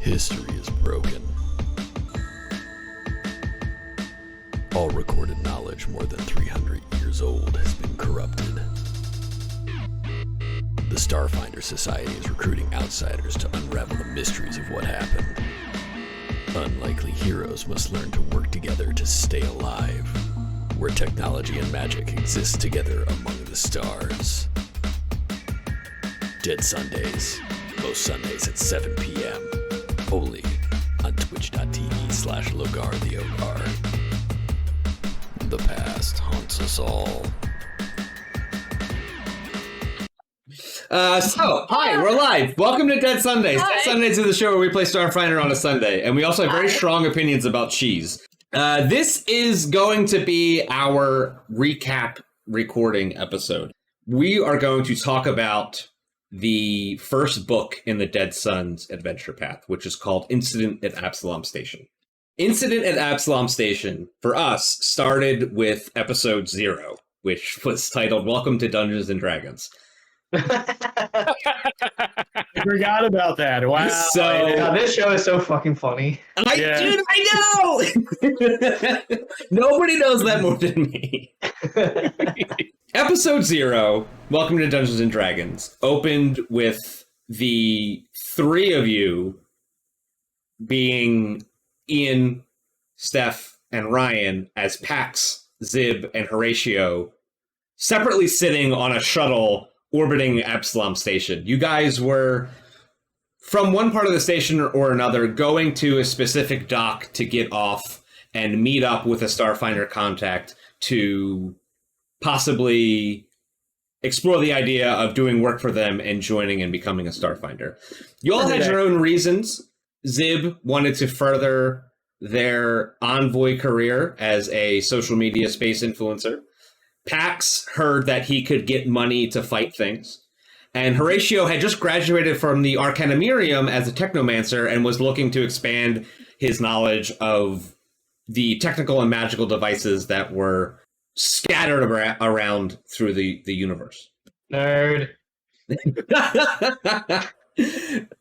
History is broken. All recorded knowledge more than 300 years old has been corrupted. The Starfinder Society is recruiting outsiders to unravel the mysteries of what happened. Unlikely heroes must learn to work together to stay alive, where technology and magic exist together among the stars. Dead Sundays, most Sundays at 7 p.m. Only on twitch.tv/Logar the Ogar. The past haunts us all. Hi, we're live. Welcome to Dead Sundays. Hi. Dead Sundays is the show where we play Starfinder on a Sunday, and we also have very strong opinions about cheese. This is going to be our recap recording episode. We are going to talk about the first book in the Dead Sun's adventure path, which is called Incident at Absalom Station. Incident at Absalom Station, for us, started with episode 0, which was titled Welcome to Dungeons & Dragons. I forgot about that. Wow. So this show is so fucking funny. Dude, I know! Nobody knows that more than me. Episode 0, Welcome to Dungeons & Dragons, opened with the three of you being Ian, Steph, and Ryan as Pax, Zib, and Horatio separately sitting on a shuttle orbiting Absalom Station. You guys were, from one part of the station or another, going to a specific dock to get off and meet up with a Starfinder contact to possibly explore the idea of doing work for them and joining and becoming a Starfinder. You all had your own reasons. Zib wanted to further their envoy career as a social media space influencer. Pax heard that he could get money to fight things. And Horatio had just graduated from the Arcanumerium as a technomancer and was looking to expand his knowledge of the technical and magical devices that were scattered around through the universe. Nerd.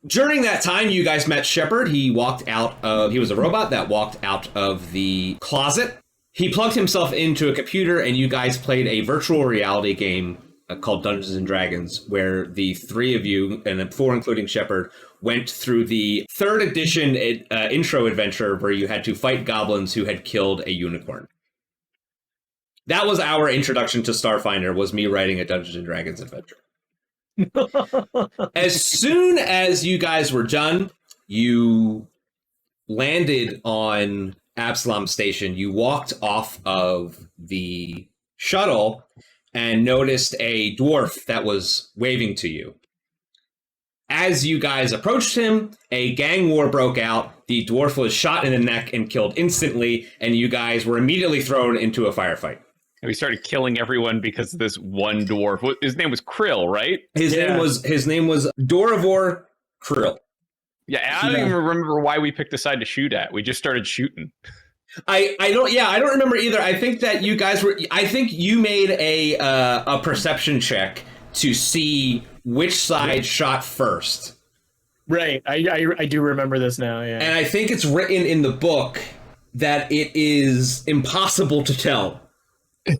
During that time, you guys met Shepard. He was a robot that walked out of the closet. He plugged himself into a computer, and you guys played a virtual reality game called Dungeons & Dragons, where the three of you, and 4 including Shepard, went through the 3rd edition intro adventure where you had to fight goblins who had killed a unicorn. That was our introduction to Starfinder, was me writing a Dungeons & Dragons adventure. As soon as you guys were done, you landed on Absalom Station. You walked off of the shuttle and noticed a dwarf that was waving to you. As you guys approached him, a gang war broke out. The dwarf was shot in the neck and killed instantly, and you guys were immediately thrown into a firefight. And we started killing everyone because of this one dwarf. His name was Krill, right? His name was Doravor Krill. Yeah, I don't even remember why we picked a side to shoot at. We just started shooting. I don't remember either. I think that you guys you made a perception check to see which side shot first. Right. I do remember this now, yeah. And I think it's written in the book that it is impossible to tell,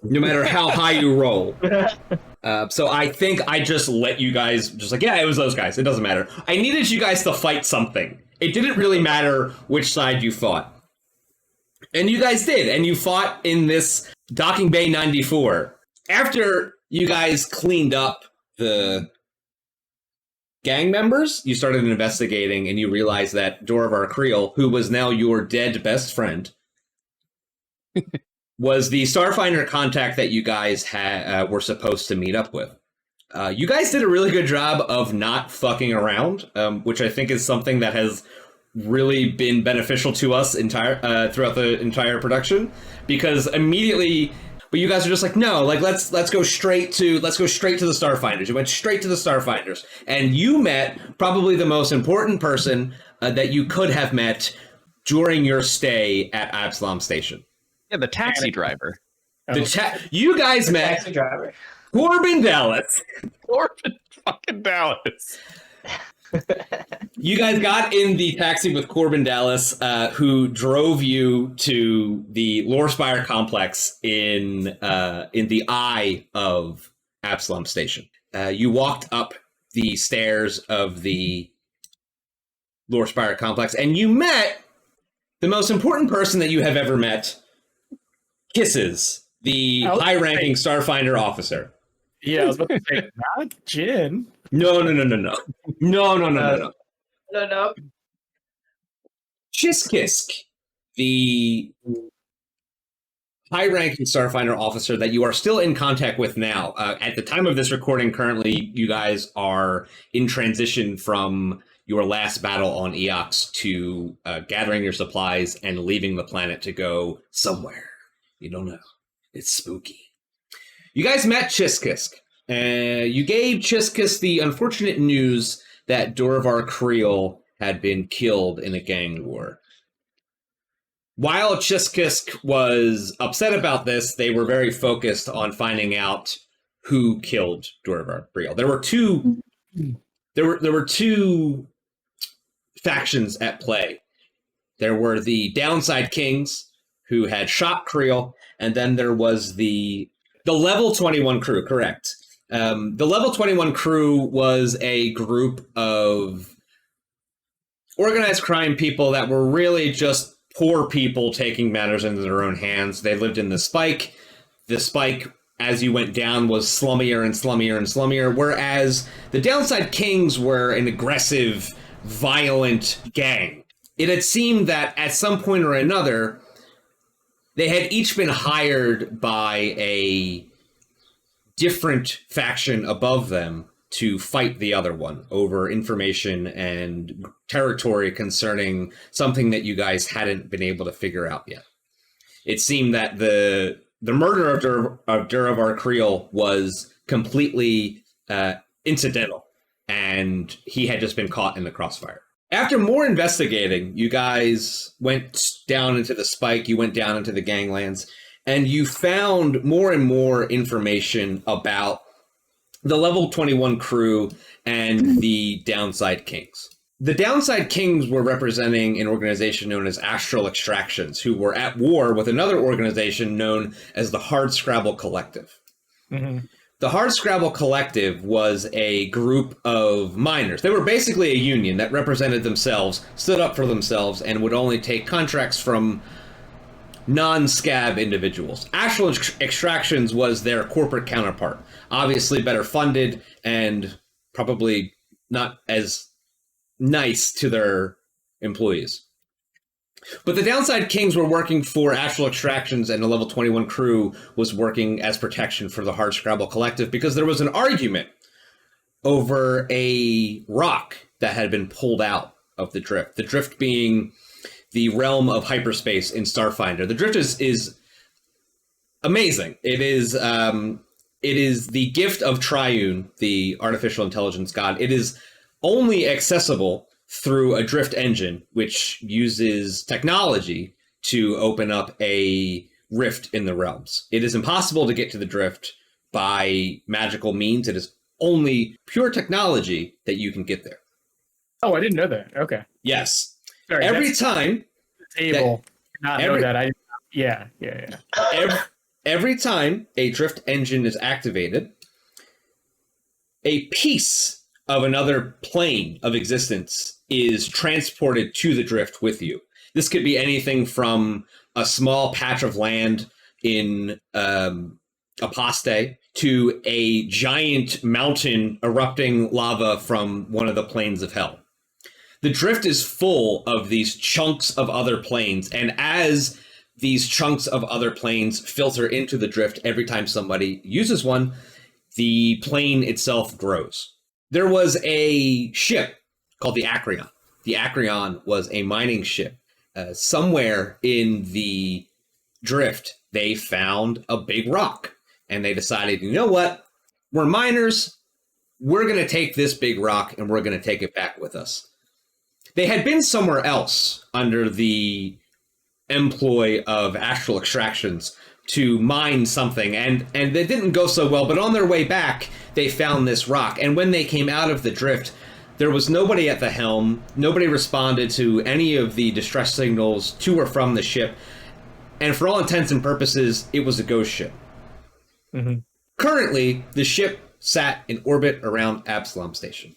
no matter how high you roll. So I think I just let you guys it was those guys. It doesn't matter. I needed you guys to fight something. It didn't really matter which side you fought. And you guys did. And you fought in this Docking Bay 94. After you guys cleaned up the gang members, you started investigating and you realized that Doravar Kriel, who was now your dead best friend, was the Starfinder contact that you guys were supposed to meet up with. You guys did a really good job of not fucking around, which I think is something that has really been beneficial to us throughout the entire production, because immediately, but you guys are just like, no, like let's go straight to the Starfinders. You went straight to the Starfinders, and you met probably the most important person that you could have met during your stay at Absalom Station. Yeah, the taxi driver. You guys met Taxi driver. Corbin Dallas. Corbin fucking Dallas. You guys got in the taxi with Corbin Dallas, who drove you to the Lorespire complex in the eye of Absalom Station. You walked up the stairs of the Lorespire complex, and you met the most important person that you have ever met, Kisses, the high-ranking Starfinder officer. Yeah, I was about to say, not Jin. No. No. Chiskisk, the high-ranking Starfinder officer that you are still in contact with now. At the time of this recording, currently, you guys are in transition from your last battle on Eox to gathering your supplies and leaving the planet to go somewhere. You don't know. It's spooky. You guys met Chiskisk. You gave Chiskisk the unfortunate news that Duravar Creel had been killed in a gang war. While Chiskisk was upset about this, they were very focused on finding out who killed Duravar Creel. There were two factions at play. There were the Downside Kings, who had shot Creel, and then there was the Level 21 crew, correct. The Level 21 crew was a group of organized crime people that were really just poor people taking matters into their own hands. They lived in the Spike. The Spike, as you went down, was slummier and slummier and slummier, whereas the Downside Kings were an aggressive, violent gang. It had seemed that at some point or another, they had each been hired by a different faction above them to fight the other one over information and territory concerning something that you guys hadn't been able to figure out yet. It seemed that the murder of Duravar Creel was completely incidental, and he had just been caught in the crossfire. After more investigating, you guys went down into the Spike, you went down into the ganglands, and you found more and more information about the Level 21 crew and the Downside Kings. The Downside Kings were representing an organization known as Astral Extractions, who were at war with another organization known as the Hardscrabble Collective. Mm-hmm. The Hardscrabble Collective was a group of miners. They were basically a union that represented themselves, stood up for themselves, and would only take contracts from non-scab individuals. Astral Extractions was their corporate counterpart. Obviously better funded and probably not as nice to their employees. But the Downside Kings were working for Astral Extractions, and the Level 21 crew was working as protection for the Hardscrabble Collective because there was an argument over a rock that had been pulled out of the drift. The drift being the realm of hyperspace in Starfinder. The drift is amazing. It is the gift of Triune, the artificial intelligence god. It is only accessible through a drift engine, which uses technology to open up a rift in the realms. It is impossible to get to the drift by magical means. It is only pure technology that you can get there. Oh, I didn't know that. Okay. Yes. Sorry, every time table. Know that. Yeah. Every time a drift engine is activated, a piece of another plane of existence is transported to the drift with you. This could be anything from a small patch of land in Aposte to a giant mountain erupting lava from one of the planes of hell. The drift is full of these chunks of other planes, and as these chunks of other planes filter into the drift every time somebody uses one, the plane itself grows. There was a ship called the Acreon. The Acreon was a mining ship. Somewhere in the drift, they found a big rock, and they decided, you know what? We're miners. We're going to take this big rock, and we're going to take it back with us. They had been somewhere else under the employ of Astral Extractions to mine something, and they didn't go so well, but on their way back, they found this rock. And when they came out of the drift, There was nobody at the helm. Nobody responded to any of the distress signals to or from the ship. And for all intents and purposes, it was a ghost ship. Mm-hmm. Currently, the ship sat in orbit around Absalom Station.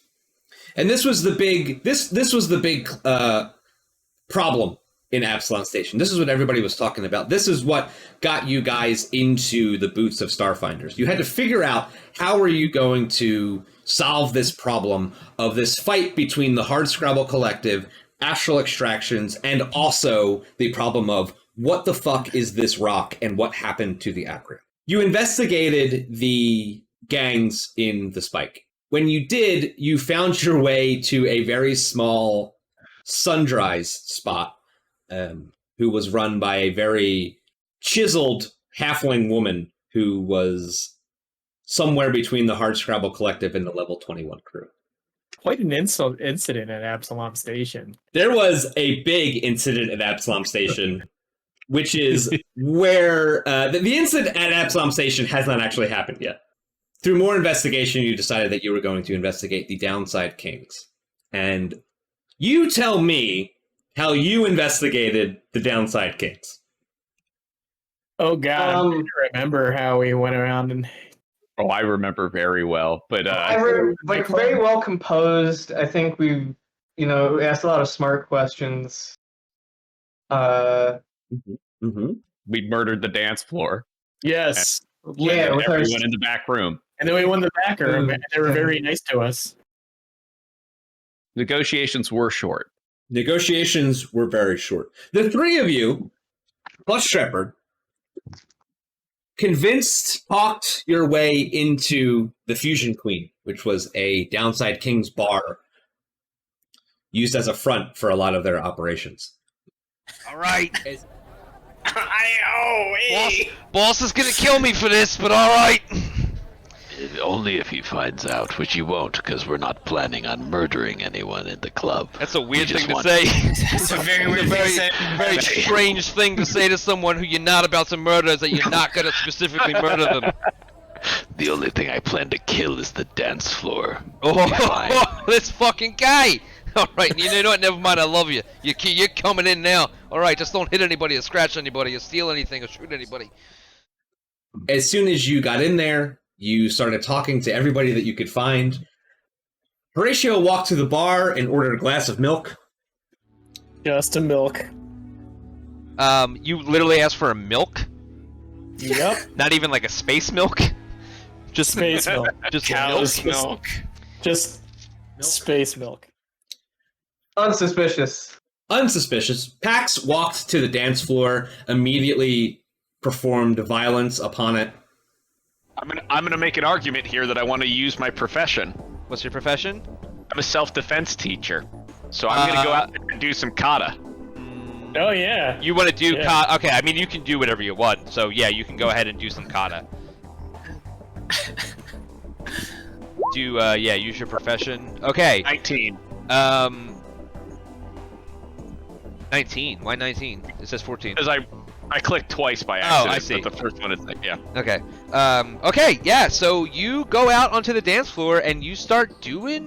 And this was the big problem in Absalom Station. This is what everybody was talking about. This is what got you guys into the boots of Starfinders. You had to figure out how are you going to solve this problem of this fight between the Hardscrabble Collective, Astral Extractions, and also the problem of what the fuck is this rock and what happened to the Acria. You investigated the gangs in the Spike. When you did, you found your way to a very small Sundries spot, who was run by a very chiseled halfling woman who was somewhere between the Hardscrabble Collective and the Level 21 crew. Quite an incident at Absalom Station. There was a big incident at Absalom Station, which is where the incident at Absalom Station has not actually happened yet. Through more investigation, you decided that you were going to investigate the Downside Kings. And you tell me how you investigated the Downside Kings. Oh, God. I don't remember how we went around and... Oh, I remember very well. But very well composed. I think we asked a lot of smart questions. We murdered the dance floor. Yes. Yeah, with everyone in the back room. And then we won the back room, and they were very nice to us. Negotiations were short. Negotiations were very short. The three of you, plus Shepard, talked your way into the Fusion Queen, which was a Downside Kings bar used as a front for a lot of their operations. All right. Boss is gonna kill me for this, but all right. Only if he finds out, which he won't, because we're not planning on murdering anyone in the club. That's a weird thing to say. It's a very weird thing to say. Very strange thing to say to someone who you're not about to murder, is that you're not gonna specifically murder them. The only thing I plan to kill is the dance floor. Oh, this fucking guy! All right, you know what? Never mind. I love you. You're coming in now. All right, just don't hit anybody or scratch anybody or steal anything or shoot anybody. As soon as you got in there, you started talking to everybody that you could find. Horatio walked to the bar and ordered a glass of milk. Just a milk. You literally asked for a milk? Yep. Not even like a space milk? Just space milk. Just Cow's milk. Just space milk. Unsuspicious. Pax walked to the dance floor, immediately performed violence upon it. I'm gonna make an argument here that I want to use my profession. What's your profession? I'm a self-defense teacher, so I'm gonna go out and do some kata. Oh yeah. You want to do kata? Okay, I mean you can do whatever you want. So yeah, you can go ahead and do some kata. Use your profession. Okay. 19. 19. Why 19? It says 14. Because I clicked twice by accident. Oh, I see. But the first one is yeah. Okay. Okay, yeah, so you go out onto the dance floor and you start doing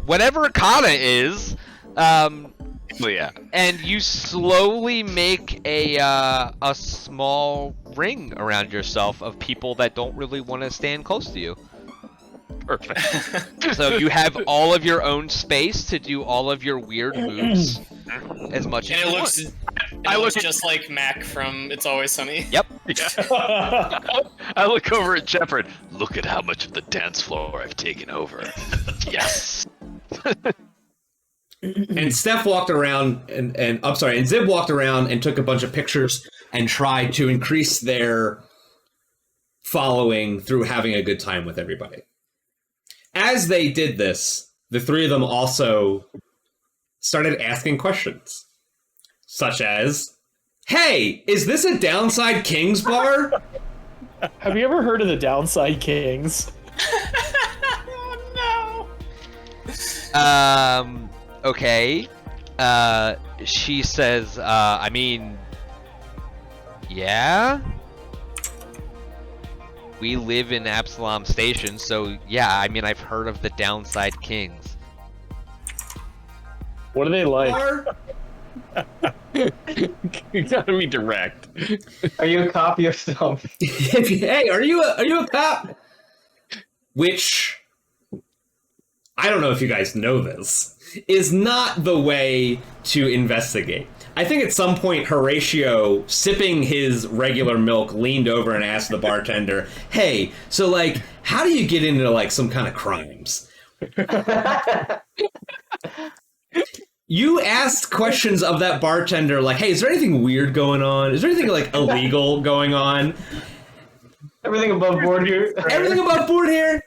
whatever kata is. Well, yeah. And you slowly make a small ring around yourself of people that don't really want to stand close to you. Perfect. So you have all of your own space to do all of your weird moves as much as And you it want. looks just like Mac from It's Always Sunny. Yep. I look over at Shepard. Look at how much of the dance floor I've taken over. Yes. And Steph walked around and Zib walked around and took a bunch of pictures and tried to increase their following through having a good time with everybody. As they did this, the three of them also started asking questions, such as, "Hey, is this a Downside Kings bar?" Have you ever heard of the Downside Kings? Oh no. Okay. She says, I mean, yeah? We live in Absalom Station, so yeah, I mean, I've heard of the Downside Kings. What are they like? Are You gotta be direct. Are you a cop yourself? hey, are you a cop? Which I don't know if you guys know this, is not the way to investigate. I think at some point Horatio, sipping his regular milk, leaned over and asked the bartender, "Hey, so like, how do you get into like some kind of crimes?" You asked questions of that bartender like, "Hey, is there anything weird going on? Is there anything like illegal going on? Everything above board here. Everything above board here?"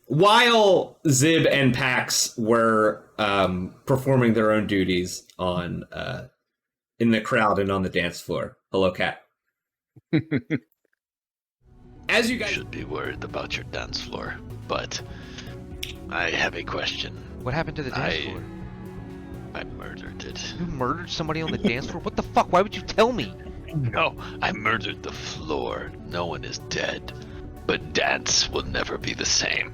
While Zib and Pax were performing their own duties on in the crowd and on the dance floor. Hello, Cat. As you You guys should be worried about your dance floor, but I have a question. What happened to the dance floor? I murdered it. You murdered somebody on the dance floor? What the fuck? Why would you tell me? No, I murdered the floor. No one is dead. But dance will never be the same.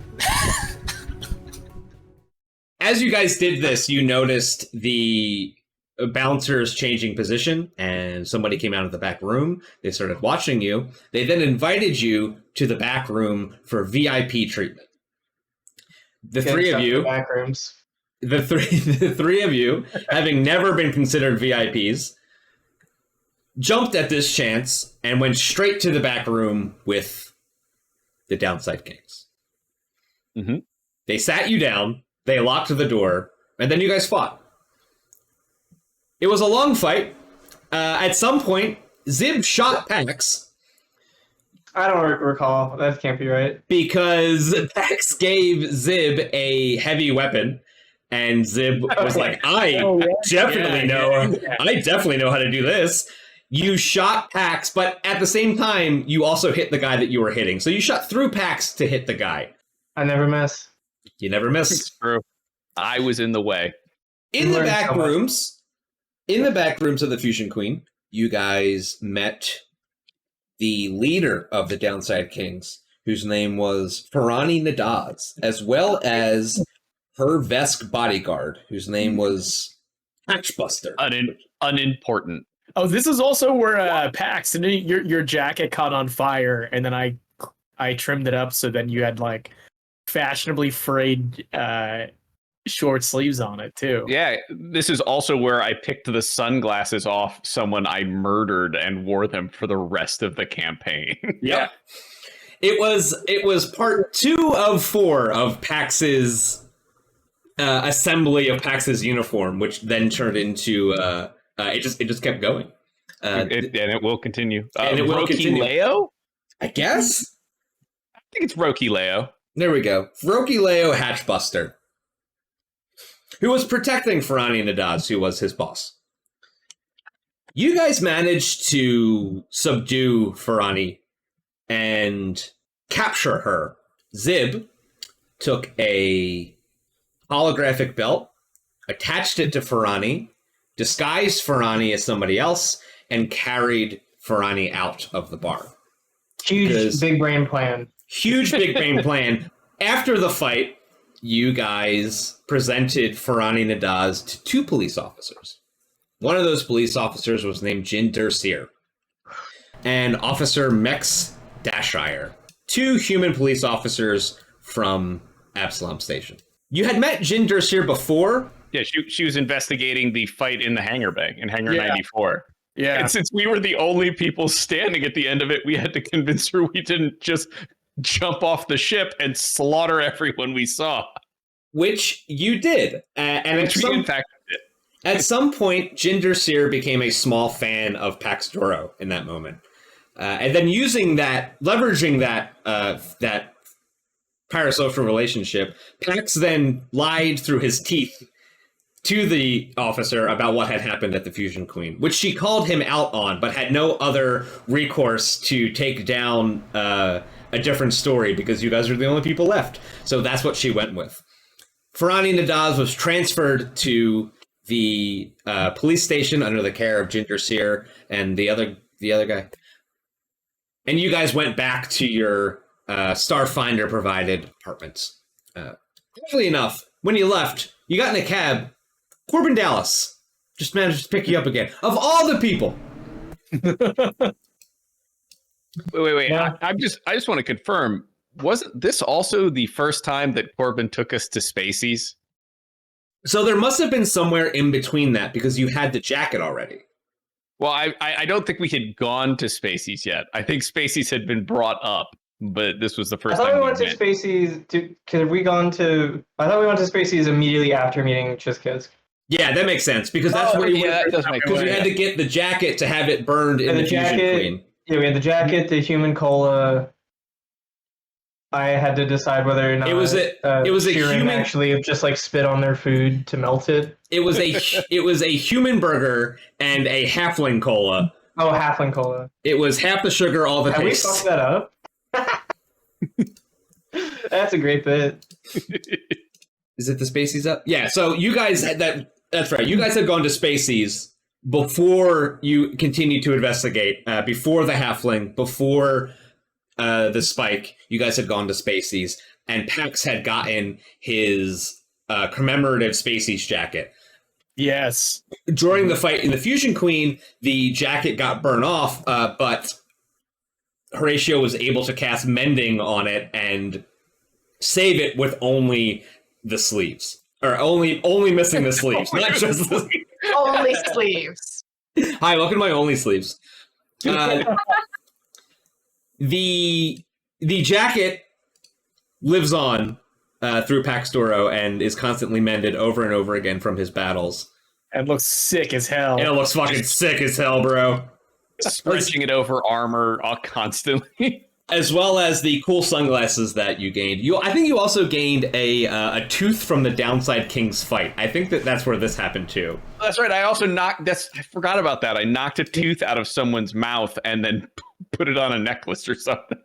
As you guys did this, you noticed the bouncers changing position, and somebody came out of the back room. They started watching you. They then invited you to the back room for VIP treatment. The three of you, Back rooms. the three of you, having never been considered VIPs, jumped at this chance and went straight to the back room with the Downside Kings. Mm-hmm. They sat you down, they locked the door, and then you guys fought. It was a long fight. At some point, Zib shot Pax I don't recall. That can't be right. because Pax gave Zib a heavy weapon, and Zib was like, I definitely know how to do this. You shot Pax, but at the same time, you also hit the guy that you were hitting. So you shot through Pax to hit the guy. I never miss. You never miss. It's true. I was in the way. In the Learned back so much. rooms, of the Fusion Queen, you guys met the leader of the Downside Kings, whose name was Farani Nadaz, as well as her Vesk bodyguard, whose name was Hatchbuster. Unimportant. Oh, this is also where Pax and your jacket caught on fire, and then I trimmed it up so then you had like fashionably frayed short sleeves on it too. Yeah, this is also where I picked the sunglasses off someone I murdered and wore them for the rest of the campaign. Yep. It was part 2 of 4 of Pax's assembly of Pax's uniform, which then turned into it just kept going. And it will continue. And it will continue. Leo? I guess. I think it's Roki Leo. There we go. Roki Leo Hatchbuster, who was protecting Farani Nadaz, who was his boss. You guys managed to subdue Farani and capture her. Zib took a holographic belt, attached it to Farani, disguised Farani as somebody else, and carried Farani out of the bar. Huge big brain plan. Huge big brain plan. After the fight, you guys presented Farani Nadaz to 2 police officers. One of those police officers was named Jin Durseer and Officer Mex Dashire, 2 human police officers from Absalom Station. You had met Jin Durseer before. Yeah, she was investigating the fight in the hangar bay, in Hangar 94. Yeah. And since we were the only people standing at the end of it, we had to convince her we didn't just jump off the ship and slaughter everyone we saw. Which you did. And Which we, in fact, did. At some point, Jin Durseer became a small fan of Pax Doro in that moment. And then leveraging that parasocial relationship, Pax then lied through his teeth to the officer about what had happened at the Fusion Queen, which she called him out on, but had no other recourse to take down a different story because you guys are the only people left. So that's what she went with. Farani Nadaz was transferred to the police station under the care of Jin Durseer and the other guy. And you guys went back to your Starfinder provided apartments. Actually enough, when you left, you got in a cab Corbin Dallas just managed to pick you up again. Of all the people. Wait. Yeah. I just want to confirm. Wasn't this also the first time that Corbin took us to Spacies? So there must have been somewhere in between that because you had the jacket already. Well, I don't think we had gone to Spacies yet. I think Spacies had been brought up, but this was the I first thought time we went to met. Spacies. I thought we went to Spacies immediately after meeting Chiskisk. Yeah, that makes sense because that's where you that does make because you sense. had to get the jacket to have it burned in And the the fusion jacket- queen. Yeah, we had the jacket, the human cola. I had to decide whether or not It was a Sheeran human- actually just like spit on their food to melt it. It was a human burger and a halfling cola. Oh, halfling cola. It was half the sugar, all the Have we taste. fucked that up? That's a great bit. Is it the Spacies up? Yeah. So you guys had that. That's right. You guys had gone to Spacies before you continued to investigate. Before the halfling, before the spike, you guys had gone to Spacies, and Pax had gotten his commemorative Spacies jacket. Yes. During the fight in the Fusion Queen, the jacket got burned off, but Horatio was able to cast Mending on it and save it with only the sleeves. Or only missing the sleeves, not just the sleeves. Only sleeves. Hi, welcome to my only sleeves. The jacket lives on through Pax Doro and is constantly mended over and over again from his battles. And looks sick as hell. And it looks fucking sick as hell, bro. Stretching it over armor constantly. As well as the cool sunglasses that you gained. I think you also gained a tooth from the Downside King's fight. I think that's where this happened too. That's right. I also I forgot about that. I knocked a tooth out of someone's mouth and then put it on a necklace or something.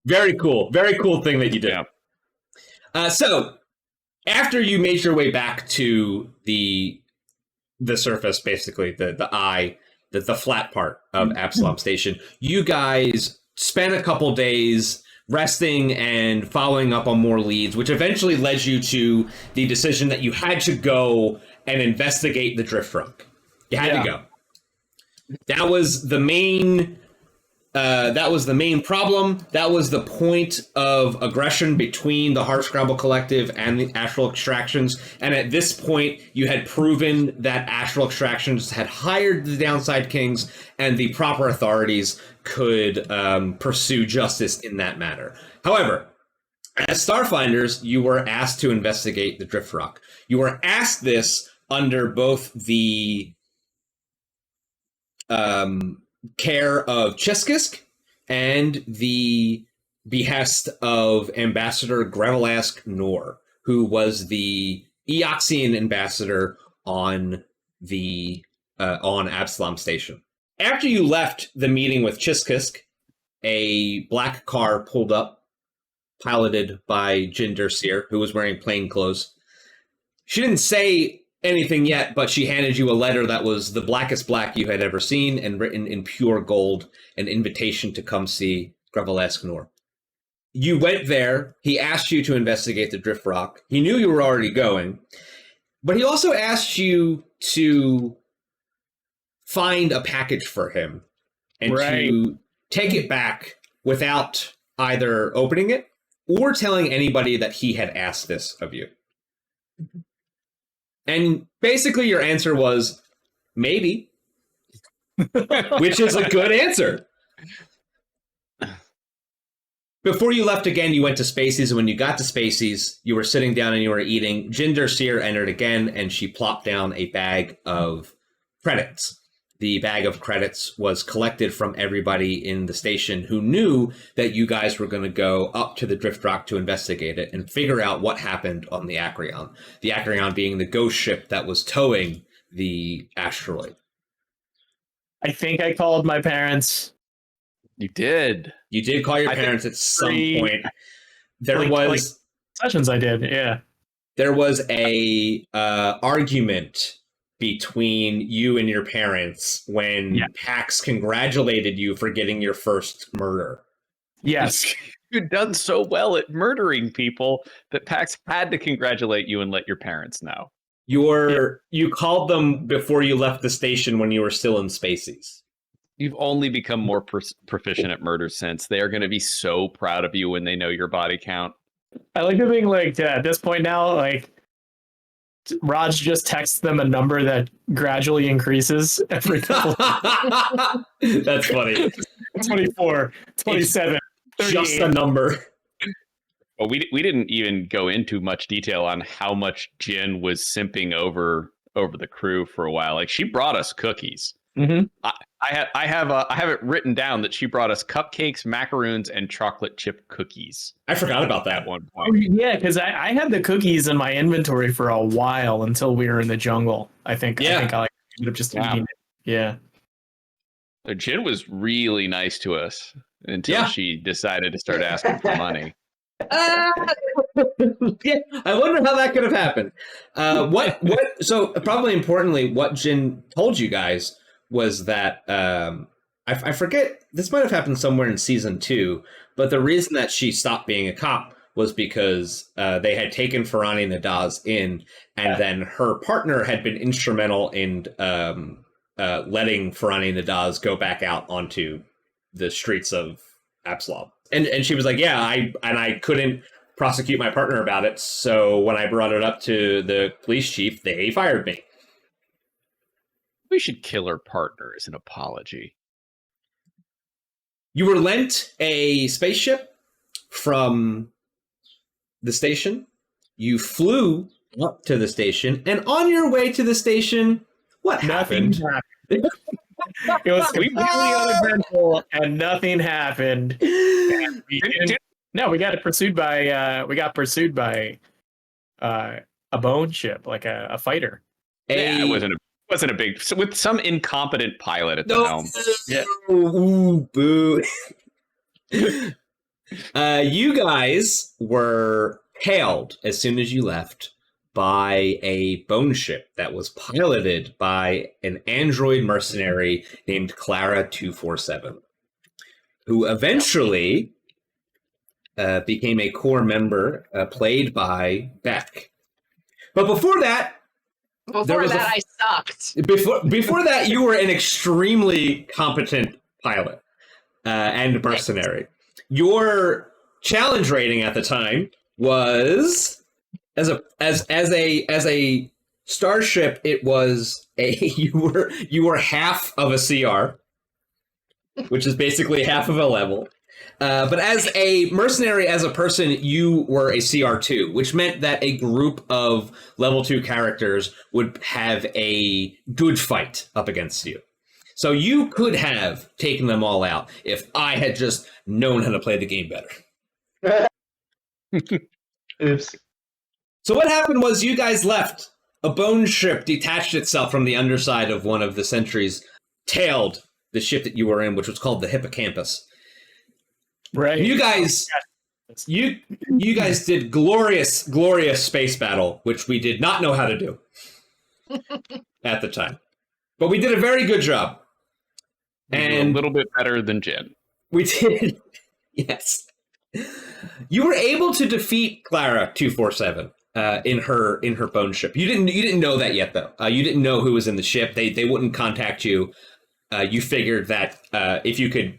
Very cool thing that you did. Yeah. So after you made your way back to the surface, basically the flat part of Absalom Station, you guys spent a couple days resting and following up on more leads, which eventually led you to the decision that you had to go and investigate the drift rock. You had to go. That was the main problem. That was the point of aggression between the Hardscrabble Collective and the Astral Extractions. And at this point, you had proven that Astral Extractions had hired the Downside Kings, and the proper authorities could pursue justice in that matter. However, as Starfinders, you were asked to investigate the Drift Rock. You were asked this under both the care of Chiskisk and the behest of Ambassador Grevelask Nor, who was the Eoxian ambassador on Absalom Station. After you left the meeting with Chiskisk, a black car pulled up, piloted by Jin Durseer, who was wearing plain clothes. She didn't say anything yet, but she handed you a letter that was the blackest black you had ever seen and written in pure gold, an invitation to come see Grevelask Nor. You went there. He asked you to investigate the Drift Rock. He knew you were already going, but he also asked you to find a package for him and to take it back without either opening it or telling anybody that he had asked this of you. And basically your answer was, maybe. Which is a good answer. Before you left again, you went to Spacies, and when you got to Spacies, you were sitting down and you were eating. Jin Durseer entered again, and she plopped down a bag of credits. The bag of credits was collected from everybody in the station who knew that you guys were going to go up to the Drift Rock to investigate it and figure out what happened on the Acreon. The Acreon being the ghost ship that was towing the asteroid. I think I called my parents. You did. You did call your parents at some point. There like was sessions I did, yeah. There was a argument between you and your parents when Pax congratulated you for getting your first murder. Yes. You'd done so well at murdering people that Pax had to congratulate you and let your parents know. You called them before you left the station when you were still in Spacies. You've only become more proficient at murder since. They are going to be so proud of you when they know your body count. I like to think like at this point now, like Raj just texts them a number that gradually increases every couple. That's funny. 24, 27, Just 38. a number. Well, we didn't even go into much detail on how much Jin was simping over the crew for a while. Like, she brought us cookies. Mm-hmm. I have it written down that she brought us cupcakes, macaroons, and chocolate chip cookies. I forgot about that At one Oh, point. yeah, because I had the cookies in my inventory for a while until we were in the jungle. I think I like ended up just eating it. Yeah. So Jin was really nice to us until she decided to start asking for money. Yeah, I wonder how that could have happened. So probably importantly, what Jin told you guys was that I forget, this might have happened somewhere in season 2, but the reason that she stopped being a cop was because they had taken Farani Nadaz in, and then her partner had been instrumental in letting Farani Nadaz go back out onto the streets of Absalom. And she was like, yeah, I couldn't prosecute my partner about it, so when I brought it up to the police chief, they fired me. We should kill her partner as an apology. You were lent a spaceship from the station. You flew up to the station, and on your way to the station, what Nothing happened? happened. It was completely uneventful, and nothing happened. And we got pursued by a bone ship, like a fighter. Yeah, it wasn't a big, with some incompetent pilot at the helm. Yeah. Ooh, boo. You guys were hailed as soon as you left by a bone ship that was piloted by an android mercenary named Clara 247, who eventually became a core member, played by Beck. But before that, I sucked. Before that, you were an extremely competent pilot and mercenary. Your challenge rating at the time was as a starship. It was you were half of a CR, which is basically half of a level. But as a mercenary, as a person, you were a CR2, which meant that a group of level 2 characters would have a good fight up against you. So you could have taken them all out if I had just known how to play the game better. Oops. So what happened was you guys left. A bone ship detached itself from the underside of one of the sentries, tailed the ship that you were in, which was called the Hippocampus. Right. You guys did glorious space battle, which we did not know how to do at the time. But we did a very good job. And a little bit better than Jin. We did. Yes. You were able to defeat Clara 247 in her bone ship. You didn't know that yet, though. You didn't know who was in the ship. They wouldn't contact you. You figured that if you could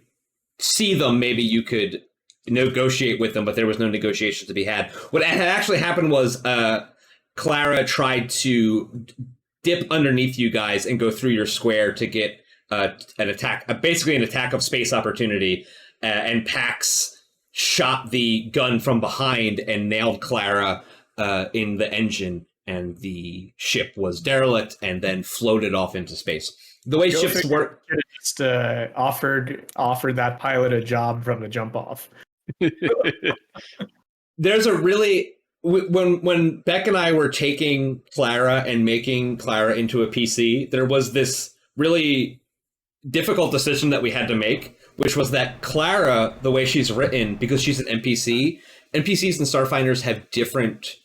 see them, maybe you could negotiate with them, but there was no negotiation to be had. What had actually happened was Clara tried to dip underneath you guys and go through your square to get an attack, basically an attack of space opportunity, and Pax shot the gun from behind and nailed Clara in the engine, and the ship was derelict and then floated off into space. The way ships work, just offered that pilot a job from the jump off. there's a really when Beck and I were taking Clara and making Clara into a PC, there was this really difficult decision that we had to make, which was that Clara, the way she's written, because she's an NPC, NPCs and Starfinders have different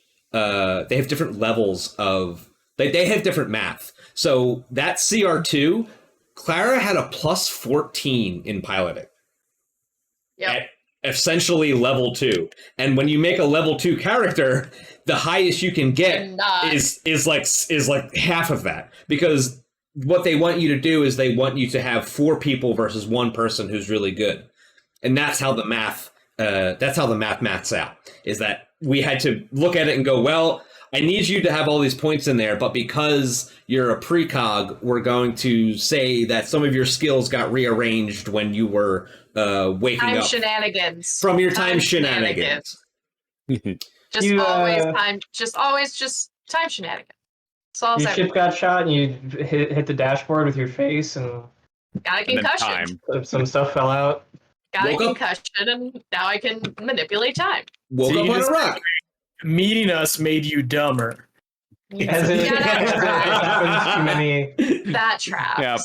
levels of they have different math. So that CR2, Clara had a plus 14 in piloting. Yep. At essentially level 2. And when you make a level 2 character, the highest you can get I'm not. is like half of that, because what they want you to do is they want you to have 4 people versus 1 person who's really good, and that's how the math maths out. Is that we had to look at it and go, well, I need you to have all these points in there, but because you're a precog, we're going to say that some of your skills got rearranged when you were waking Time up shenanigans. from your time shenanigans. Just You, always time. Just always time shenanigans. Solves Your everything. ship got shot and you hit the dashboard with your face and Got a And then concussion. time. some stuff fell out. Got a Woke up. concussion, and now I can manipulate time. Woke So up you on a just- rock. Meeting us made you dumber. As it, Yeah, that as it happens too many. That tracks. Yeah.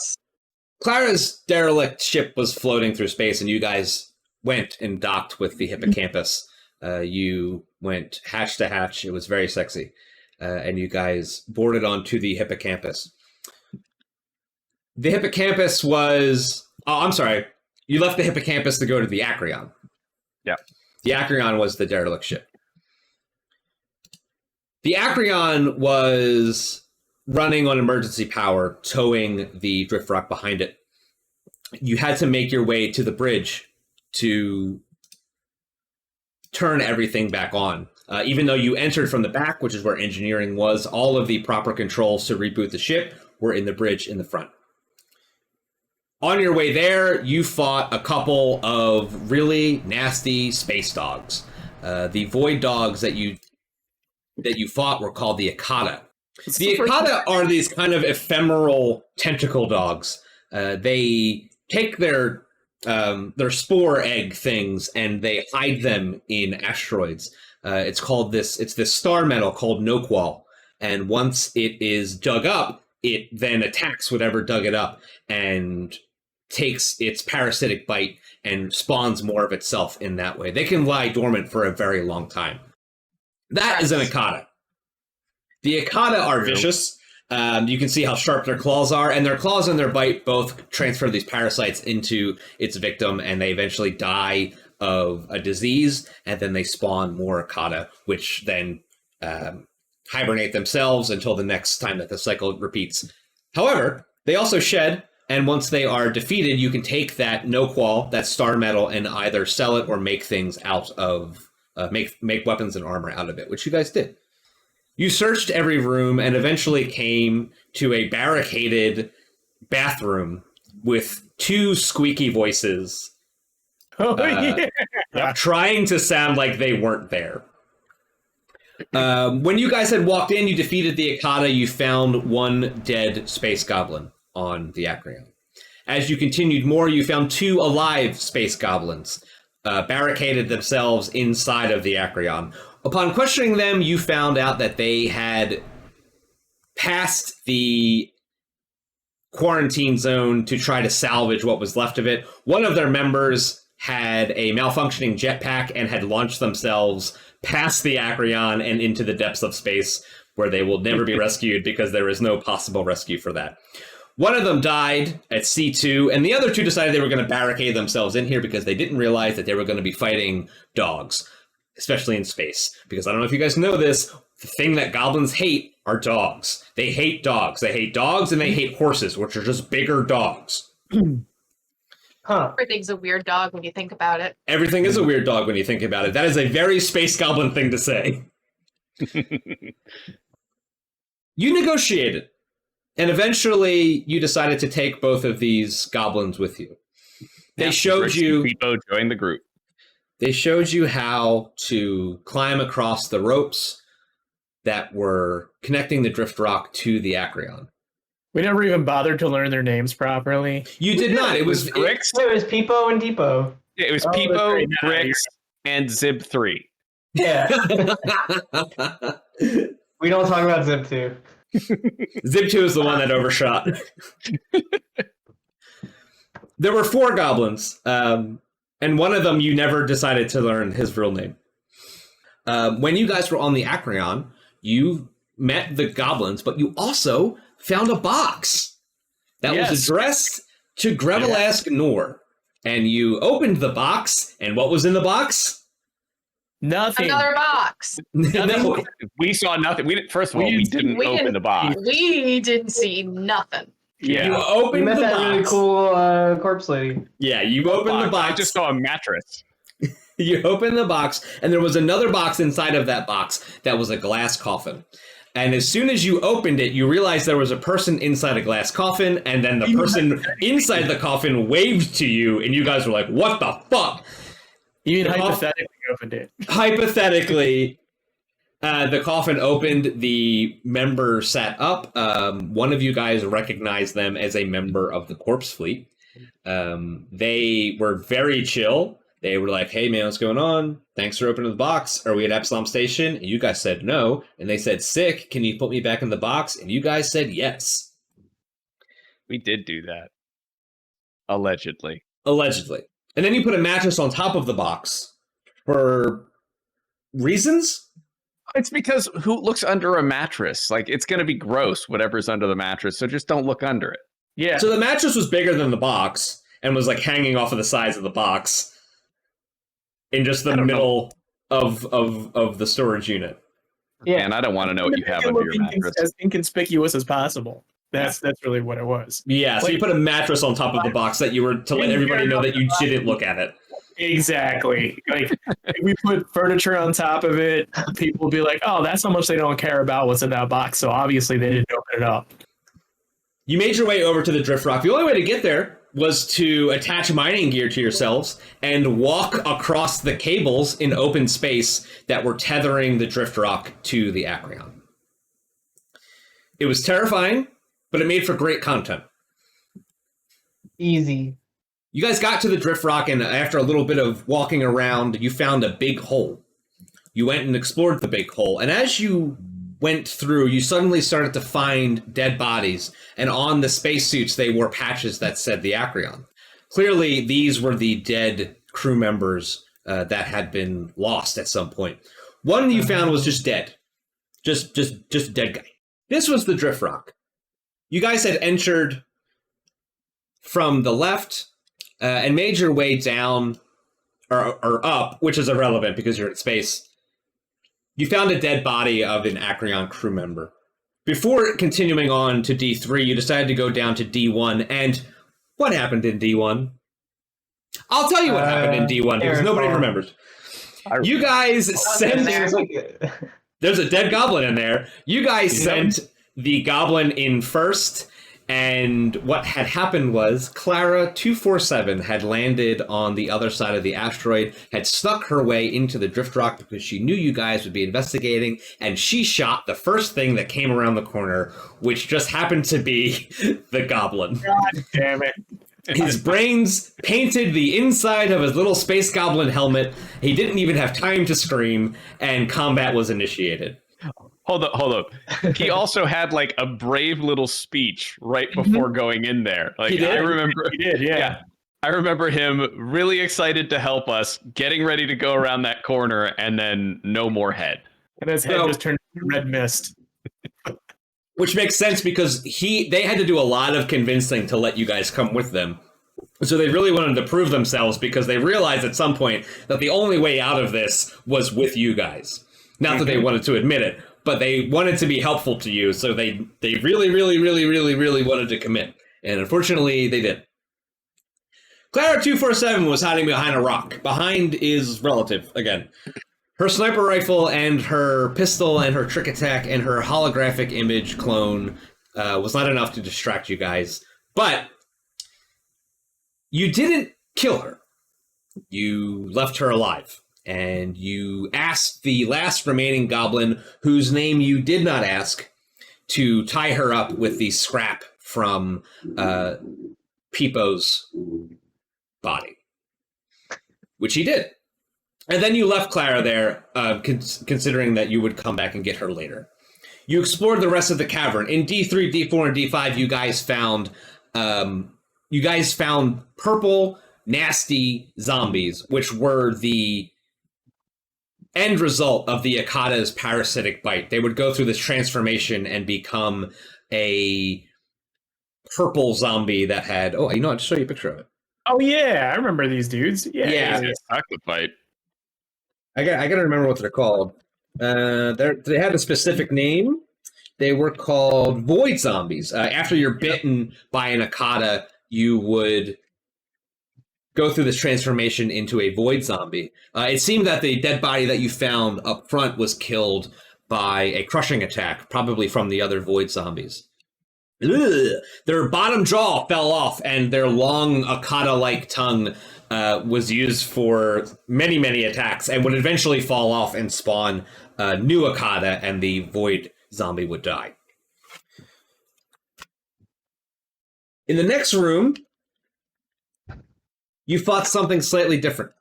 Clara's derelict ship was floating through space, and you guys went and docked with the hippocampus. You went hatch to hatch. It was very sexy. And you guys boarded onto the hippocampus. The hippocampus was... Oh, I'm sorry. You left the hippocampus to go to the Acreon. Yeah. The Acreon was the derelict ship. The Acreon was running on emergency power, towing the drift rock behind it. You had to make your way to the bridge to turn everything back on. Even though you entered from the back, which is where engineering was, all of the proper controls to reboot the ship were in the bridge in the front. On your way there, you fought a couple of really nasty space dogs. The void dogs that you fought were called the Akata. The Akata are these kind of ephemeral tentacle dogs. They take their spore egg things and they hide them in asteroids. It's this star metal called Noqual, and once it is dug up, it then attacks whatever dug it up and takes its parasitic bite and spawns more of itself in that way. They can lie dormant for a very long time. That is an Akata. The Akata are vicious. You can see how sharp their claws are, and their claws and their bite both transfer these parasites into its victim, and they eventually die of a disease, and then they spawn more Akata, which then hibernate themselves until the next time that the cycle repeats. However, they also shed, and once they are defeated, you can take that Noqual, that star metal, and either sell it or make things out of, make weapons and armor out of it, which you guys did. You searched every room and eventually came to a barricaded bathroom with 2 squeaky voices trying to sound like they weren't there. When you guys had walked in, you defeated the Akata. You found 1 dead space goblin on the Acreon. As you continued more, you found 2 alive space goblins barricaded themselves inside of the Acreon. Upon questioning them, you found out that they had passed the quarantine zone to try to salvage what was left of it. One of their members had a malfunctioning jetpack and had launched themselves past the Acreon and into the depths of space, where they will never be rescued because there is no possible rescue for that. One of them died at C2, and the other 2 decided they were going to barricade themselves in here because they didn't realize that they were going to be fighting dogs, especially in space. Because I don't know if you guys know this, the thing that goblins hate are dogs. They hate dogs. They hate dogs, and they hate horses, which are just bigger dogs. Huh. Everything's a weird dog when you think about it. Everything is a weird dog when you think about it. That is a very space goblin thing to say. You negotiated, and eventually you decided to take both of these goblins with you. They showed you... People join the group. They showed you how to climb across the ropes that were connecting the drift rock to the Acreon. We never even bothered to learn their names properly. You did not. It was Bricks. It was Peepo and Depot. It was Oh, that's Peepo, very nice. Bricks, and Zib 3. Yeah. We don't talk about Zip 2. Zip 2 is the one that overshot. There were 4 goblins, and one of them you never decided to learn his real name. When you guys were on the Acreon, you met the goblins, but you also found a box that was addressed to Grevelask Nor. And you opened the box, and what was in the box? Nothing. Another box. No, We saw nothing. We didn't, first of all, We we didn't- didn't we open didn't- the box. We didn't see nothing. you Yeah. We opened met the that box. really cool corpse lady. Yeah, you opened the I box. just saw a mattress. You opened the box, and there was another box inside of that box that was a glass coffin. And as soon as you opened it, you realized there was a person inside a glass coffin, and then the person inside the coffin waved to you, and you guys were like, what the fuck? Even The hypothetically opened it. Hypothetically, the coffin opened, the member sat up. One of you guys recognized them as a member of the corpse fleet. They were very chill. They were like, hey man, what's going on? Thanks for opening the box. Are we at Absalom Station? And you guys said no. And they said, sick, can you put me back in the box? And you guys said yes. We did do that. Allegedly. Allegedly. And then you put a mattress on top of the box for reasons? It's because who looks under a mattress? Like, it's going to be gross, whatever's under the mattress. So just don't look under it. Yeah. So the mattress was bigger than the box and was like hanging off of the sides of the box in just the middle of the storage unit. Yeah. And I don't want to know what you have under your mattress. As inconspicuous as possible. That's really what it was. Yeah, so you put a mattress on top of the box that you were to let everybody know that you didn't look at it. Exactly. Like if we put furniture on top of it, people will be like, "Oh, that's how much they don't care about what's in that box." So obviously they didn't open it up. You made your way over to the drift rock. The only way to get there was to attach mining gear to yourselves and walk across the cables in open space that were tethering the drift rock to the Acreon. It was terrifying, but it made for great content. Easy. You guys got to the drift rock, and after a little bit of walking around, you found a big hole. You went and explored the big hole, and as you went through, you suddenly started to find dead bodies, and on the spacesuits they wore patches that said the Acreon. Clearly, these were the dead crew members that had been lost at some point. One you found was just dead. Just a dead guy. This was the drift rock. You guys had entered from the left and made your way down or up, which is irrelevant because you're in space. You found a dead body of an Acreon crew member. Before continuing on to D3, you decided to go down to D1. And what happened in D1? I'll tell you what happened in D1 because nobody remembers. You guys sent... There's a dead goblin in there. You guys sent the goblin in first, and what had happened was Clara 247 had landed on the other side of the asteroid, had snuck her way into the drift rock because she knew you guys would be investigating, and she shot the first thing that came around the corner, which just happened to be the goblin. God damn it. His brains painted the inside of his little space goblin helmet. He didn't even have time to scream, and combat was initiated. Hold up. He also had like a brave little speech right before going in there. Like He did? I remember He did, yeah. I remember him really excited to help us, getting ready to go around that corner, and then no more head. And his head just turned to red mist. Which makes sense because they had to do a lot of convincing to let you guys come with them. So they really wanted to prove themselves because they realized at some point that the only way out of this was with you guys. Not that they wanted to admit it, but they wanted to be helpful to you. So they really, really, really, really, really wanted to commit. And unfortunately, they did. Clara 247 was hiding behind a rock. Behind is relative, again. Her sniper rifle and her pistol and her trick attack and her holographic image clone was not enough to distract you guys. But you didn't kill her. You left her alive. And you asked the last remaining goblin, whose name you did not ask, to tie her up with the scrap from Peepo's body. Which he did. And then you left Clara there, considering that you would come back and get her later. You explored the rest of the cavern. In D3, D4, and D5, you guys found purple, nasty zombies, which were the end result of the Akata's parasitic bite. They would go through this transformation and become a purple zombie that had... Oh, I'll just show you a picture of it. Oh, yeah. I remember these dudes. Yeah. Chocolate fight. I gotta remember what they're called. They had a specific name. They were called void zombies. After you're bitten by an Akata, you would go through this transformation into a void zombie. It seemed that the dead body that you found up front was killed by a crushing attack, probably from the other void zombies. Ugh. Their bottom jaw fell off, and their long Akata-like tongue was used for many, many attacks, and would eventually fall off and spawn new Akata, and the void zombie would die. In the next room, you fought something slightly different.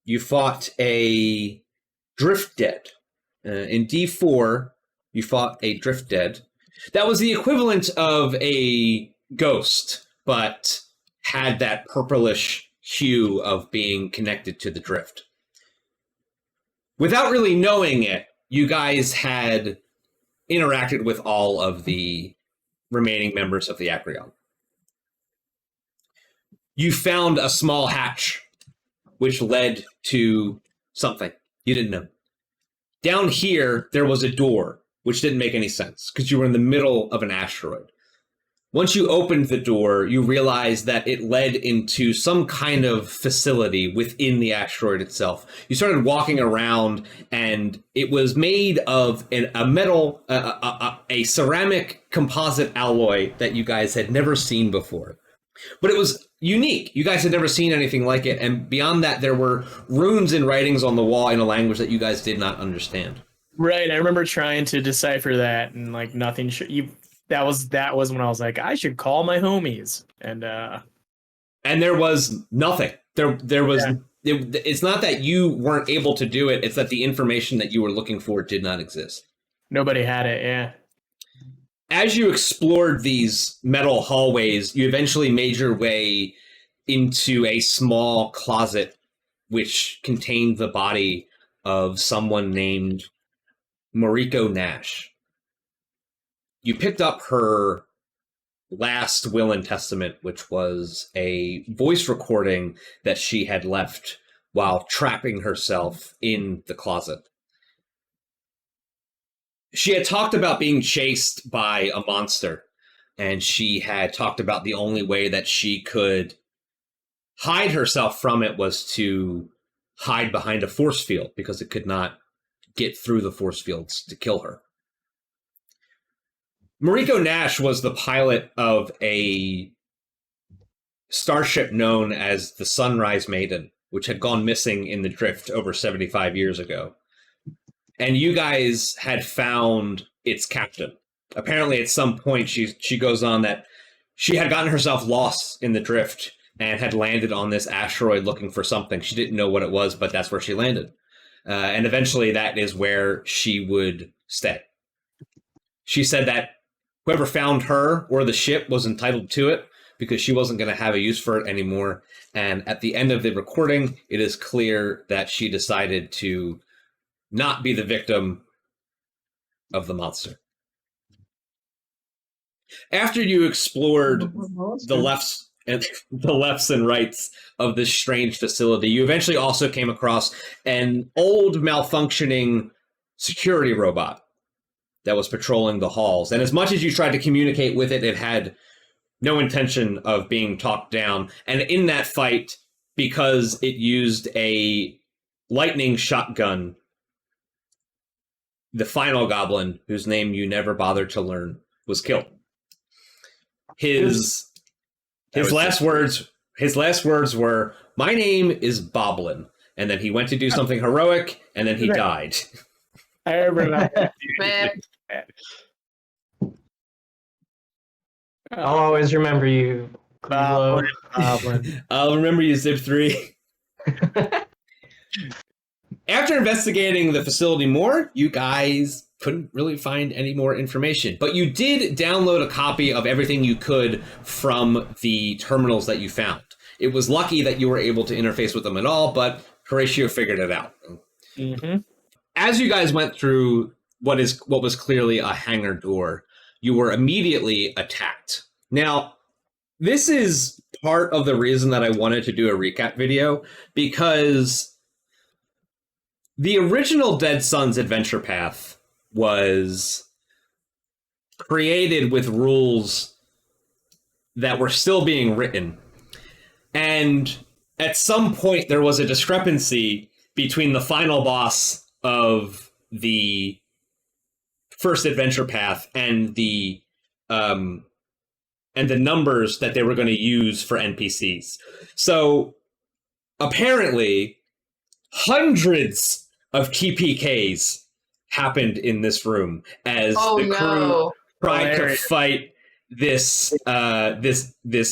You fought a drift dead. In D4, you fought a drift dead. That was the equivalent of a ghost, but had that purplish hue of being connected to the drift. Without really knowing it, you guys had interacted with all of the remaining members of the Acreon. You found a small hatch, which led to something you didn't know. Down here, there was a door, which didn't make any sense, because you were in the middle of an asteroid. Once you opened the door, you realized that it led into some kind of facility within the asteroid itself. You started walking around, and it was made of a metal, a ceramic composite alloy that you guys had never seen before. But it was unique. You guys had never seen anything like it, and beyond that, there were runes and writings on the wall in a language that you guys did not understand. Right, I remember trying to decipher that, and like nothing. That was when I was like, I should call my homies, and there was nothing. There was. Yeah. It's not that you weren't able to do it. It's that the information that you were looking for did not exist. Nobody had it. Yeah. As you explored these metal hallways, you eventually made your way into a small closet which contained the body of someone named Mariko Nash. You picked up her last will and testament, which was a voice recording that she had left while trapping herself in the closet. She had talked about being chased by a monster, and she had talked about the only way that she could hide herself from it was to hide behind a force field, because it could not get through the force fields to kill her. Mariko Nash was the pilot of a starship known as the Sunrise Maiden, which had gone missing in the drift over 75 years ago. And you guys had found its captain. Apparently, at some point, she goes on that she had gotten herself lost in the drift and had landed on this asteroid looking for something. She didn't know what it was, but that's where she landed. And eventually, that is where she would stay. She said that whoever found her or the ship was entitled to it, because she wasn't going to have a use for it anymore. And at the end of the recording, it is clear that she decided to not be the victim of the monster. After you explored the lefts and rights of this strange facility, you eventually also came across an old malfunctioning security robot that was patrolling the halls. And as much as you tried to communicate with it, it had no intention of being talked down. And in that fight, because it used a lightning shotgun, the final goblin, whose name you never bothered to learn, was killed. His last words were, "My name is Boblin," and then he went to do something heroic, and then he died. I remember that. Man. I'll always remember you. Goblin. I'll remember you, Zip 3. After investigating the facility more, you guys couldn't really find any more information. But you did download a copy of everything you could from the terminals that you found. It was lucky that you were able to interface with them at all, but Horatio figured it out. Mm-hmm. As you guys went through what was clearly a hangar door, you were immediately attacked. Now, this is part of the reason that I wanted to do a recap video, because the original Dead Sons adventure path was created with rules that were still being written. And at some point, there was a discrepancy between the final boss of the first adventure path and the numbers that they were going to use for NPCs. So apparently, hundreds of TPKs happened in this room as the crew tried to fight this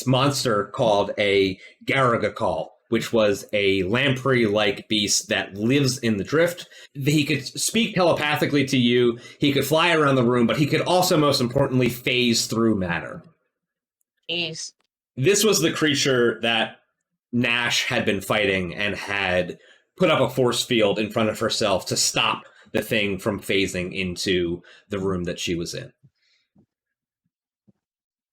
monster called a Garagakal, which was a lamprey-like beast that lives in the drift. He could speak telepathically to you, he could fly around the room, but he could also, most importantly, phase through matter. Jeez. This was the creature that Nash had been fighting and had put up a force field in front of herself to stop the thing from phasing into the room that she was in.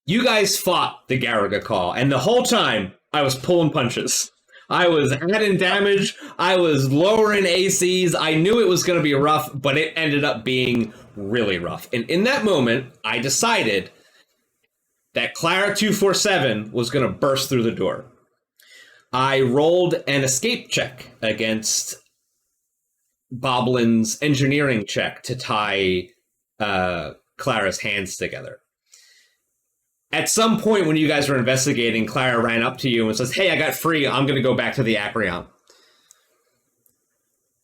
You guys fought the Garagakal, and the whole time I was pulling punches. I was adding damage, I was lowering ACs, I knew it was going to be rough, but it ended up being really rough. And in that moment, I decided that Clara 247 was going to burst through the door. I rolled an escape check against Boblin's engineering check to tie Clara's hands together. At some point when you guys were investigating, Clara ran up to you and says, "Hey, I got free. I'm going to go back to the Acreon."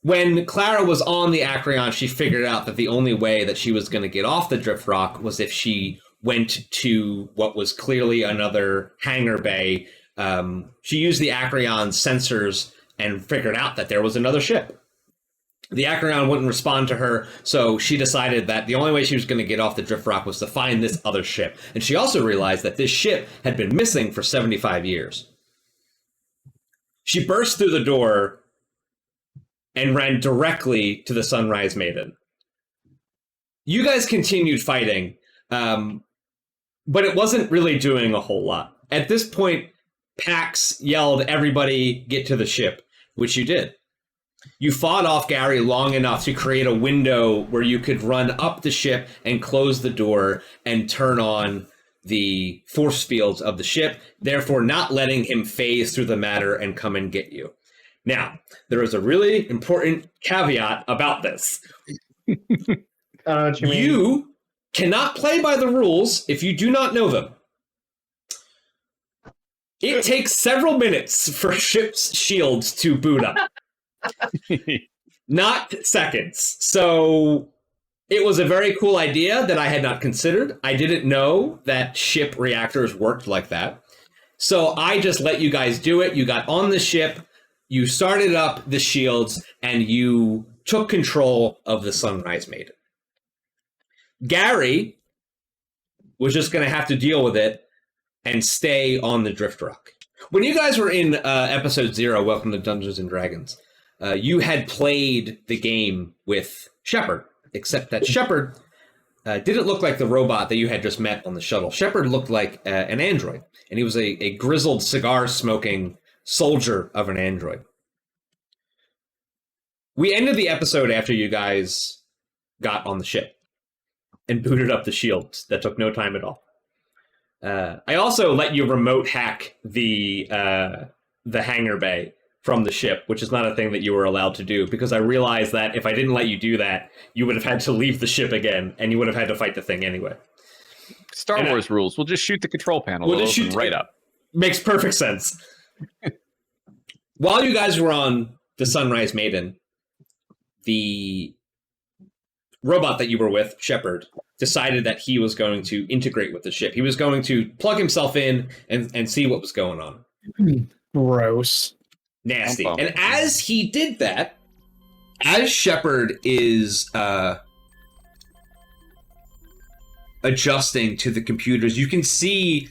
When Clara was on the Acreon, she figured out that the only way that she was going to get off the Drift Rock was if she went to what was clearly another hangar bay. She used the Acreon's sensors and figured out that there was another ship. The Acreon wouldn't respond to her, so she decided that the only way she was going to get off the Drift Rock was to find this other ship. And she also realized that this ship had been missing for 75 years. She burst through the door and ran directly to the Sunrise Maiden. You guys continued fighting, but it wasn't really doing a whole lot. At this point, Pax yelled, "Everybody get to the ship," which you did. You fought off Gary long enough to create a window where you could run up the ship and close the door and turn on the force fields of the ship, therefore not letting him phase through the matter and come and get you. Now, there is a really important caveat about this. I don't know what you mean. You cannot play by the rules if you do not know them. It takes several minutes for ship's shields to boot up. Not seconds. So it was a very cool idea that I had not considered. I didn't know that ship reactors worked like that. So I just let you guys do it. You got on the ship, you started up the shields, and you took control of the Sunrise Maiden. Gary was just going to have to deal with it and stay on the Drift Rock. When you guys were in episode 0, Welcome to Dungeons and Dragons, you had played the game with Shepard, except that Shepard didn't look like the robot that you had just met on the shuttle. Shepard looked like an android, and he was a grizzled, cigar-smoking soldier of an android. We ended the episode after you guys got on the ship and booted up the shields. That took no time at all. I also let you remote hack the hangar bay from the ship, which is not a thing that you were allowed to do, because I realized that if I didn't let you do that, you would have had to leave the ship again, and you would have had to fight the thing anyway. Star Wars rules. We'll just shoot the control panel. We'll It'll just open shoot right up. Makes perfect sense. While you guys were on the Sunrise Maiden, the robot that you were with, Shepard, decided that he was going to integrate with the ship. He was going to plug himself in and see what was going on. Gross. Nasty. And as he did that, as Shepard is adjusting to the computers, you can see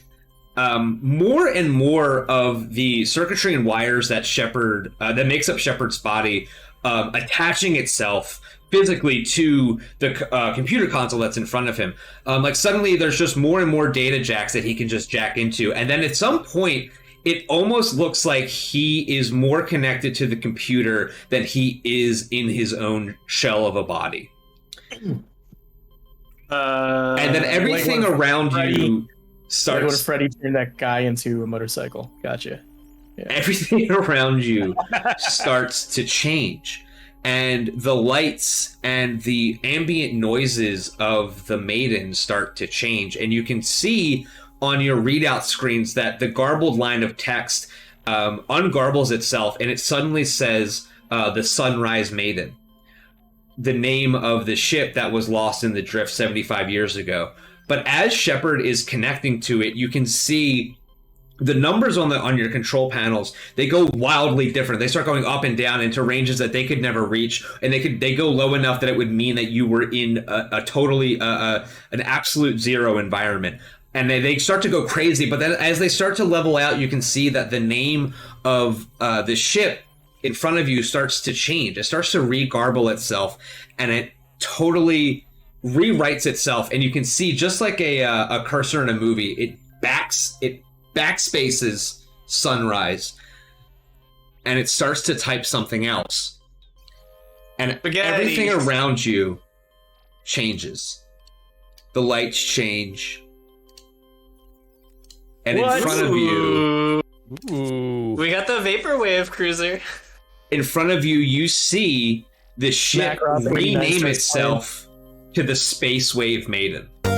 more and more of the circuitry and wires that Shepard that makes up Shepard's body attaching itself physically to the computer console that's in front of him. Like suddenly there's just more and more data jacks that he can just jack into, and then at some point it almost looks like he is more connected to the computer than he is in his own shell of a body. And then everything around you starts... Like when Freddy turned that guy into a motorcycle. Gotcha. Yeah. Everything around you starts to change. And the lights and the ambient noises of the maiden start to change. And you can see on your readout screens that the garbled line of text ungarbles itself, and it suddenly says the Sunrise Maiden, the name of the ship that was lost in the drift 75 years ago. But as Shepard is connecting to it, you can see the numbers on your control panels, they go wildly different. They start going up and down into ranges that they could never reach, and they go low enough that it would mean that you were in a totally an absolute zero environment. And they start to go crazy, but then as they start to level out, you can see that the name of the ship in front of you starts to change. It starts to re-garble itself, and it totally rewrites itself. And you can see, just like a cursor in a movie, it backspaces Sunrise, and it starts to type something else. And everything around you changes. The lights change. And in front of you... Ooh. We got the Vaporwave cruiser. In front of you, you see the ship rename itself to the Space Wave Maiden. They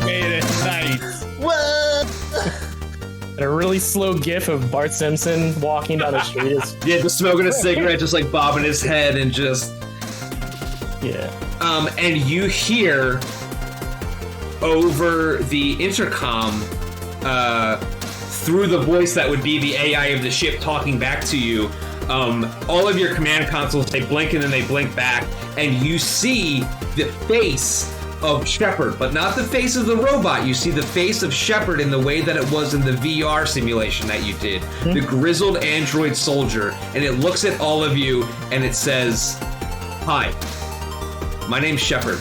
made it nice. And a really slow gif of Bart Simpson walking down the street. Yeah, just smoking a cigarette, just like bobbing his head and just... Yeah. And you hear over the intercom, through the voice that would be the AI of the ship talking back to you, all of your command consoles, they blink and then they blink back, and you see the face of Shepard, but not the face of the robot. You see the face of Shepard in the way that it was in the VR simulation that you did. The grizzled android soldier, and it looks at all of you and it says, "Hi, my name's Shepard.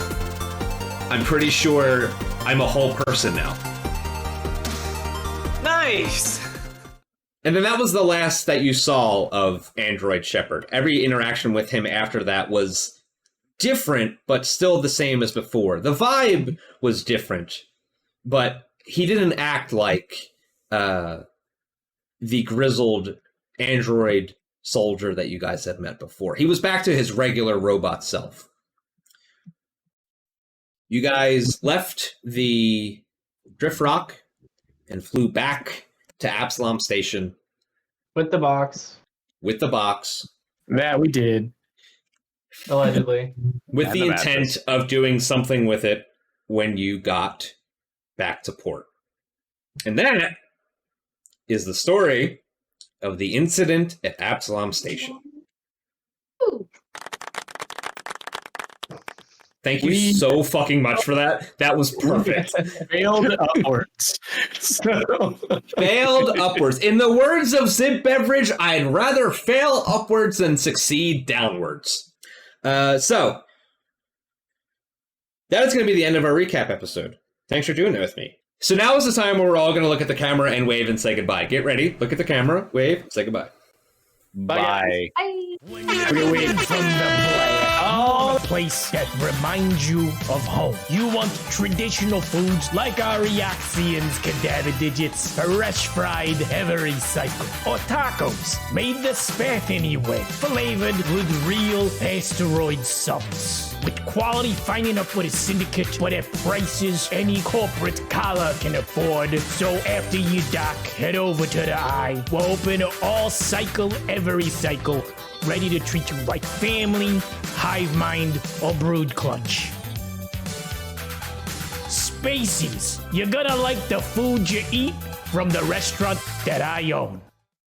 I'm pretty sure I'm a whole person now." Nice! And then that was the last that you saw of Android Shepard. Every interaction with him after that was different, but still the same as before. The vibe was different, but he didn't act like the grizzled android soldier that you guys had met before. He was back to his regular robot self. You guys left the Drift Rock and flew back to Absalom Station. With the box. With the box. Yeah, we did. Allegedly. With And the the intent mattress. of doing something with it when you got back to port. And that is the story of the incident at Absalom Station. Ooh. Thank you so fucking much for that. That was perfect. Failed upwards. Failed upwards. In the words of Zip Beverage, I'd rather fail upwards than succeed downwards. So, that is going to be the end of our recap episode. Thanks for doing it with me. So now is the time where we're all going to look at the camera and wave and say goodbye. Get ready. Look at the camera, wave, say goodbye. Bye. Away from the black. Oh, a place that reminds you of home. You want traditional foods like our Reaxians cadaver digits, fresh fried heavy recycle, or tacos made the spec anyway, flavored with real asteroid sauce. With quality finding up with a syndicate, but at prices any corporate collar can afford. So after you dock, head over to the Eye. We're open all cycle, every cycle, ready to treat you like family, hive mind, or brood clutch. Spacies, you're gonna like the food you eat from the restaurant that I own.